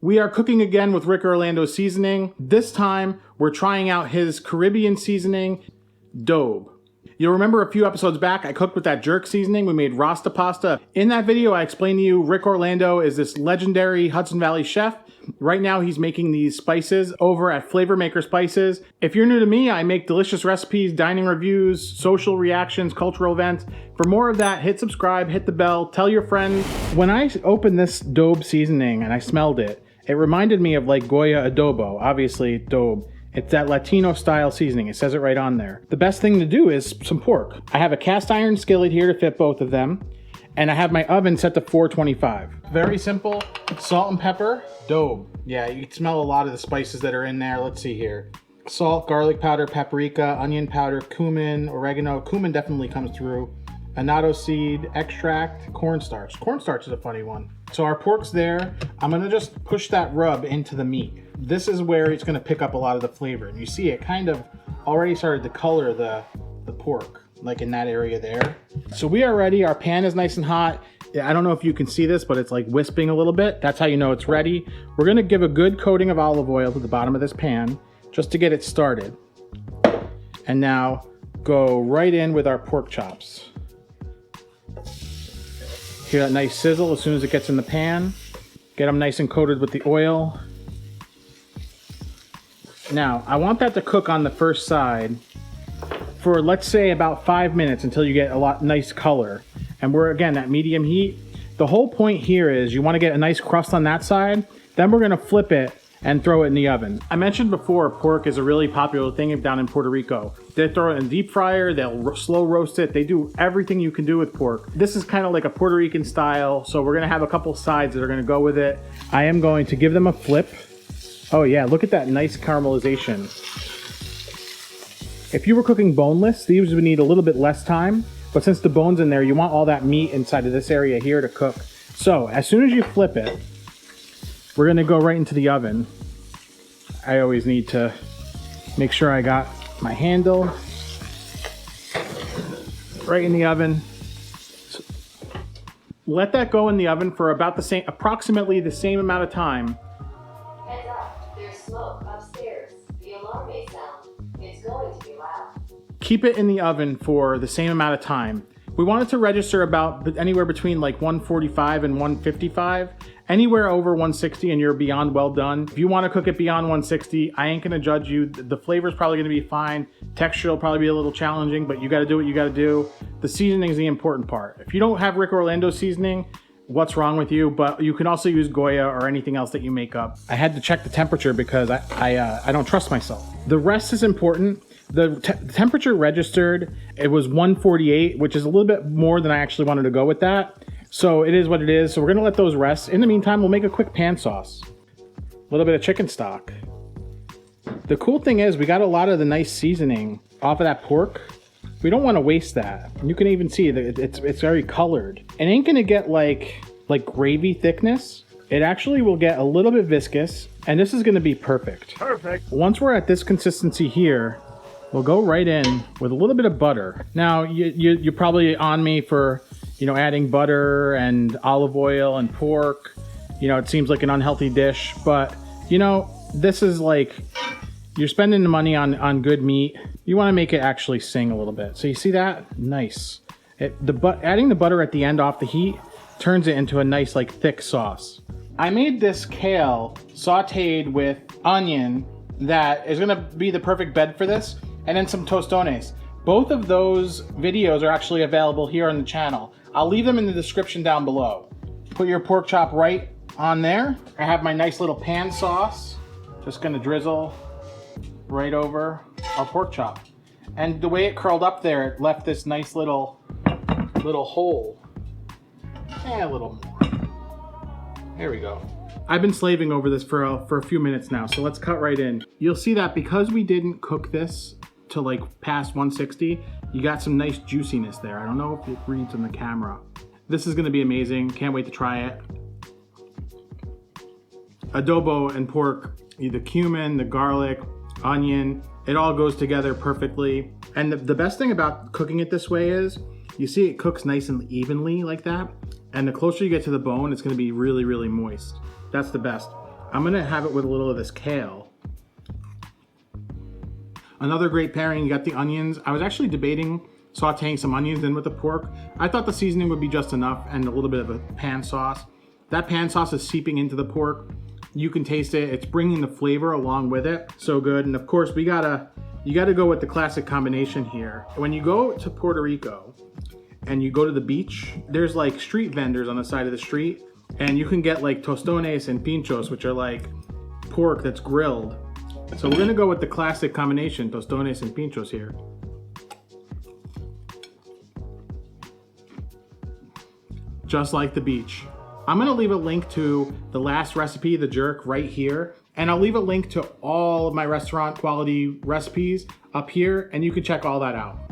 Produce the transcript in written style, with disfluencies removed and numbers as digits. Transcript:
We are cooking again with Rick Orlando's seasoning. This time, we're trying out his Caribbean seasoning, Dobe. You'll remember a few episodes back, I cooked with that jerk seasoning. We made Rasta pasta. In that video, I explained to you Rick Orlando is this legendary Hudson Valley chef. Right now, he's making these spices over at Flavor Maker Spices. If you're new to me, I make delicious recipes, dining reviews, social reactions, cultural events. For more of that, hit subscribe, hit the bell, tell your friends. When I opened this Dobe seasoning and I smelled it, it reminded me of like Goya adobo, obviously Dobe. It's that Latino style seasoning. It says it right on there. The best thing to do is some pork. I have a cast iron skillet here to fit both of them. And I have my oven set to 425. Very simple. Salt and pepper, Dobe. Yeah, you can smell a lot of the spices that are in there. Let's see here. Salt, garlic powder, paprika, onion powder, cumin, oregano. Cumin definitely comes through. Annatto seed, extract, cornstarch. Cornstarch is a funny one. So our pork's there. I'm gonna just push that rub into the meat. This is where it's gonna pick up a lot of the flavor. And you see it kind of already started to color the pork, like in that area there. So we are ready. Our pan is nice and hot. I don't know if you can see this, but it's like wisping a little bit. That's how you know it's ready. We're gonna give a good coating of olive oil to the bottom of this pan just to get it started. And now go right in with our pork chops. Hear that nice sizzle as soon as it gets in the pan. Get them nice and coated with the oil. Now, I want that to cook on the first side for, let's say, about 5 minutes until you get a nice color. And we're, again, at medium heat. The whole point here is you want to get a nice crust on that side. Then we're going to flip it and throw it in the oven. I mentioned before, pork is a really popular thing down in Puerto Rico. They throw it in a deep fryer, they'll slow roast it. They do everything you can do with pork. This is kind of like a Puerto Rican style, so we're gonna have a couple sides that are gonna go with it. I am going to give them a flip. Oh yeah, look at that nice caramelization. If you were cooking boneless, these would need a little bit less time, but since the bone's in there, you want all that meat inside of this area here to cook. So as soon as you flip it, we're gonna go right into the oven. I always need to make sure I got my handle right in the oven. So let that go in the oven for about approximately the same amount of time. Heads up, there's smoke upstairs. The alarm may sound. It's going to be loud. Keep it in the oven for the same amount of time. We want it to register about anywhere between like 145 and 155. Anywhere over 160 and you're beyond well done. If you want to cook it beyond 160, I ain't gonna judge you. The flavor's probably gonna be fine. Texture will probably be a little challenging, but you gotta do what you gotta do. The seasoning is the important part. If you don't have Rick Orlando seasoning, what's wrong with you? But you can also use Goya or anything else that you make up. I had to check the temperature because I don't trust myself. The rest is important. The temperature registered, it was 148, which is a little bit more than I actually wanted to go with that. So it is what it is. So we're gonna let those rest. In the meantime, we'll make a quick pan sauce. A little bit of chicken stock. The cool thing is we got a lot of the nice seasoning off of that pork. We don't wanna waste that. You can even see that it's very colored. It ain't gonna get like gravy thickness. It actually will get a little bit viscous, and this is gonna be perfect. Perfect. Once we're at this consistency here, we'll go right in with a little bit of butter. Now, you're probably on me for, adding butter and olive oil and pork. It seems like an unhealthy dish, but, this is like, you're spending the money on good meat. You want to make it actually sing a little bit. So you see that? Nice. Adding the butter at the end off the heat turns it into a nice, like, thick sauce. I made this kale sauteed with onion that is going to be the perfect bed for this. And then some tostones. Both of those videos are actually available here on the channel. I'll leave them in the description down below. Put your pork chop right on there. I have my nice little pan sauce. Just gonna drizzle right over our pork chop. And the way it curled up there, it left this nice little hole. A little more. There we go. I've been slaving over this for a few minutes now, so let's cut right in. You'll see that because we didn't cook this to like past 160, you got some nice juiciness there. I don't know if it reads on the camera. This is gonna be amazing. Can't wait to try it. Adobo and pork, the cumin, the garlic, onion, it all goes together perfectly. And the best thing about cooking it this way is, you see it cooks nice and evenly like that. And the closer you get to the bone, it's gonna be really, really moist. That's the best. I'm gonna have it with a little of this kale. Another great pairing, you got the onions. I was actually debating sauteing some onions in with the pork. I thought the seasoning would be just enough and a little bit of a pan sauce. That pan sauce is seeping into the pork. You can taste it. It's bringing the flavor along with it. So good. And of course, you gotta go with the classic combination here. When you go to Puerto Rico and you go to the beach, there's like street vendors on the side of the street, and you can get like tostones and pinchos, which are like pork that's grilled. So we're gonna go with the classic combination, tostones and pinchos here. Just like the beach. I'm gonna leave a link to the last recipe, the jerk, right here. And I'll leave a link to all of my restaurant quality recipes up here, and you can check all that out.